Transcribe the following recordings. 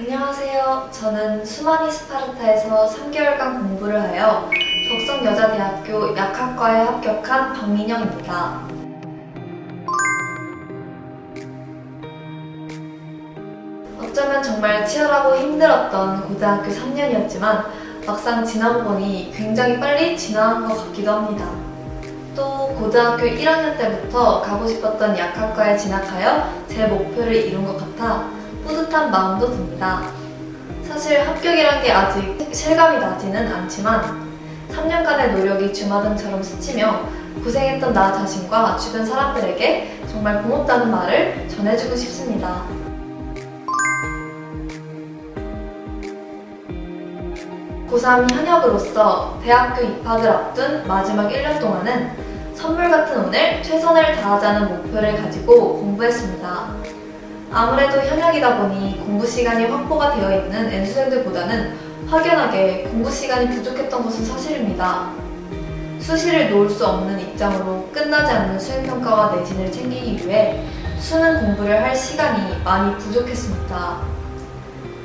안녕하세요. 저는 수마니 스파르타에서 3개월간 공부를 하여 덕성여자대학교 약학과에 합격한 박민영입니다. 어쩌면 정말 치열하고 힘들었던 고등학교 3년이었지만 막상 지나고 보니 굉장히 빨리 지나간 것 같기도 합니다. 또 고등학교 1학년 때부터 가고 싶었던 약학과에 진학하여 제 목표를 이룬 것 같아 뿌듯한 마음도 듭니다. 사실 합격이란 게 아직 실감이 나지는 않지만 3년간의 노력이 주마등처럼 스치며 고생했던 나 자신과 주변 사람들에게 정말 고맙다는 말을 전해주고 싶습니다. 고3 현역으로서 대학교 입학을 앞둔 마지막 1년 동안은 선물 같은 오늘 최선을 다하자는 목표를 가지고 공부했습니다. 아무래도 현역이다 보니 공부 시간이 확보가 되어 있는 N수생들보다는 확연하게 공부 시간이 부족했던 것은 사실입니다. 수시를 놓을 수 없는 입장으로 끝나지 않는 수행평가와 내신을 챙기기 위해 수능 공부를 할 시간이 많이 부족했습니다.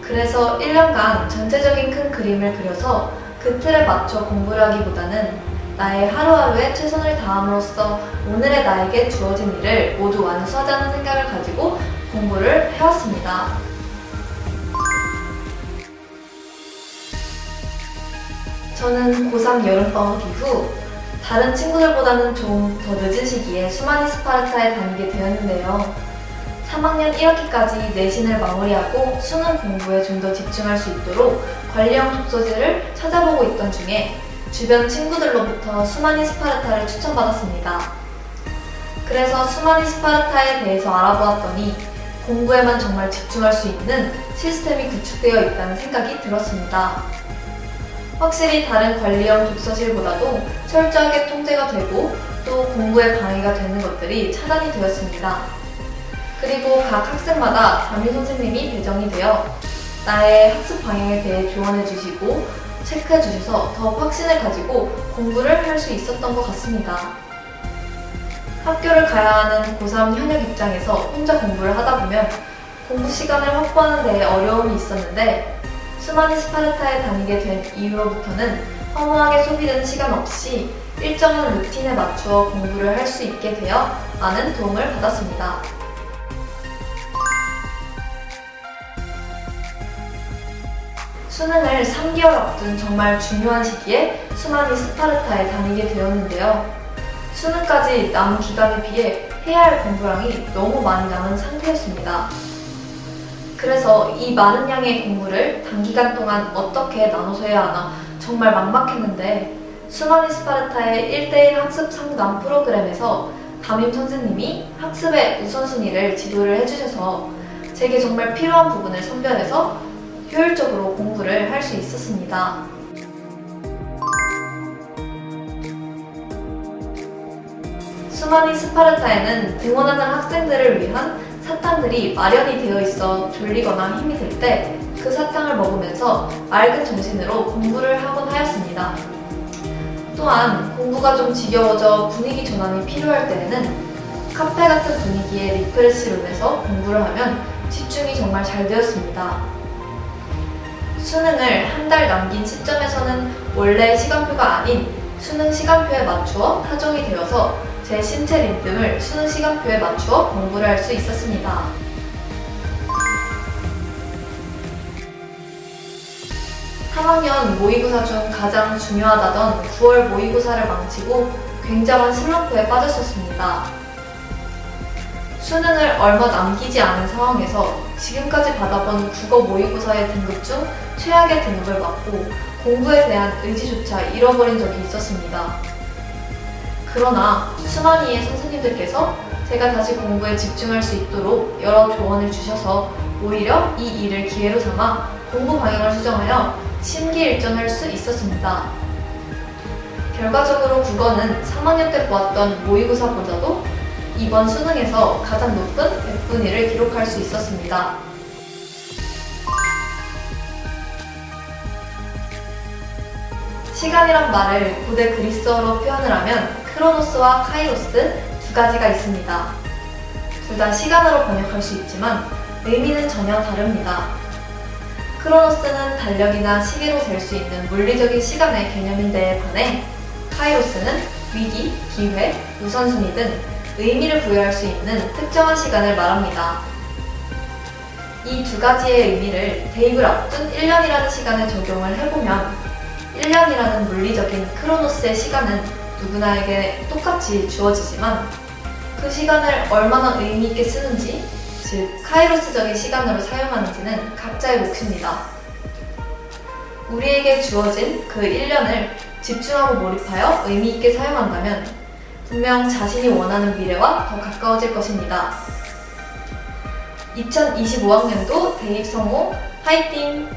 그래서 1년간 전체적인 큰 그림을 그려서 그 틀에 맞춰 공부를 하기보다는 나의 하루하루에 최선을 다함으로써 오늘의 나에게 주어진 일을 모두 완수하자는 생각을 가지고 공부를 해왔습니다. 저는 고3 여름방학 이후 다른 친구들보다는 좀 더 늦은 시기에 수마니 스파르타에 다니게 되었는데요. 3학년 1학기까지 내신을 마무리하고 수능 공부에 좀 더 집중할 수 있도록 관리형 독서지를 찾아보고 있던 중에 주변 친구들로부터 수마니 스파르타를 추천받았습니다. 그래서 수마니 스파르타에 대해서 알아보았더니 공부에만 정말 집중할 수 있는 시스템이 구축되어 있다는 생각이 들었습니다. 확실히 다른 관리형 독서실보다도 철저하게 통제가 되고 또 공부에 방해가 되는 것들이 차단이 되었습니다. 그리고 각 학생마다 담임 선생님이 배정이 되어 나의 학습 방향에 대해 조언해 주시고 체크해 주셔서 더 확신을 가지고 공부를 할 수 있었던 것 같습니다. 학교를 가야 하는 고3 현역 입장에서 혼자 공부를 하다 보면 공부 시간을 확보하는 데 어려움이 있었는데 수마니 스파르타에 다니게 된 이후로부터는 허무하게 소비되는 시간 없이 일정한 루틴에 맞추어 공부를 할 수 있게 되어 많은 도움을 받았습니다. 수능을 3개월 앞둔 정말 중요한 시기에 수마니 스파르타에 다니게 되었는데요. 수능까지 남은 기간에 비해 해야 할 공부량이 너무 많이 남은 상태였습니다. 그래서 이 많은 양의 공부를 단기간 동안 어떻게 나눠서 해야 하나 정말 막막했는데 수마니 스파르타의 1대1 학습 상담 프로그램에서 담임 선생님이 학습의 우선순위를 지도를 해주셔서 제게 정말 필요한 부분을 선별해서 효율적으로 공부를 할 수 있었습니다. 수마니 스파르타에는 등원하는 학생들을 위한 사탕들이 마련이 되어 있어 졸리거나 힘이 들 때 그 사탕을 먹으면서 맑은 정신으로 공부를 하곤 하였습니다. 또한 공부가 좀 지겨워져 분위기 전환이 필요할 때에는 카페 같은 분위기의 리프레시룸에서 공부를 하면 집중이 정말 잘 되었습니다. 수능을 한 달 남긴 시점에서는 원래 시간표가 아닌 수능 시간표에 맞추어 타종이 되어서 제 신체 리듬을 수능 시간표에 맞추어 공부를 할 수 있었습니다. 한 학년 모의고사 중 가장 중요하다던 9월 모의고사를 망치고 굉장한 슬럼프에 빠졌었습니다. 수능을 얼마 남기지 않은 상황에서 지금까지 받아본 국어 모의고사의 등급 중 최악의 등급을 받고 공부에 대한 의지조차 잃어버린 적이 있었습니다. 그러나 수마니의 선생님들께서 제가 다시 공부에 집중할 수 있도록 여러 조언을 주셔서 오히려 이 일을 기회로 삼아 공부 방향을 수정하여 심기일전할 수 있었습니다. 결과적으로 국어는 3학년 때 보았던 모의고사보다도 이번 수능에서 가장 높은 100분 1을 기록할 수 있었습니다. 시간이란 말을 고대 그리스어로 표현을 하면 크로노스와 카이로스 두 가지가 있습니다. 둘 다 시간으로 번역할 수 있지만 의미는 전혀 다릅니다. 크로노스는 달력이나 시계로 잴 수 있는 물리적인 시간의 개념인데 반해 카이로스는 위기, 기회, 우선순위 등 의미를 부여할 수 있는 특정한 시간을 말합니다. 이 두 가지의 의미를 대입을 앞둔 1년이라는 시간에 적용을 해보면 1년이라는 물리적인 크로노스의 시간은 누구나에게 똑같이 주어지지만 그 시간을 얼마나 의미 있게 쓰는지, 즉 카이로스적인 시간으로 사용하는지는 각자의 몫입니다. 우리에게 주어진 그 1년을 집중하고 몰입하여 의미 있게 사용한다면 분명 자신이 원하는 미래와 더 가까워질 것입니다. 2025학년도 대입 성공 화이팅!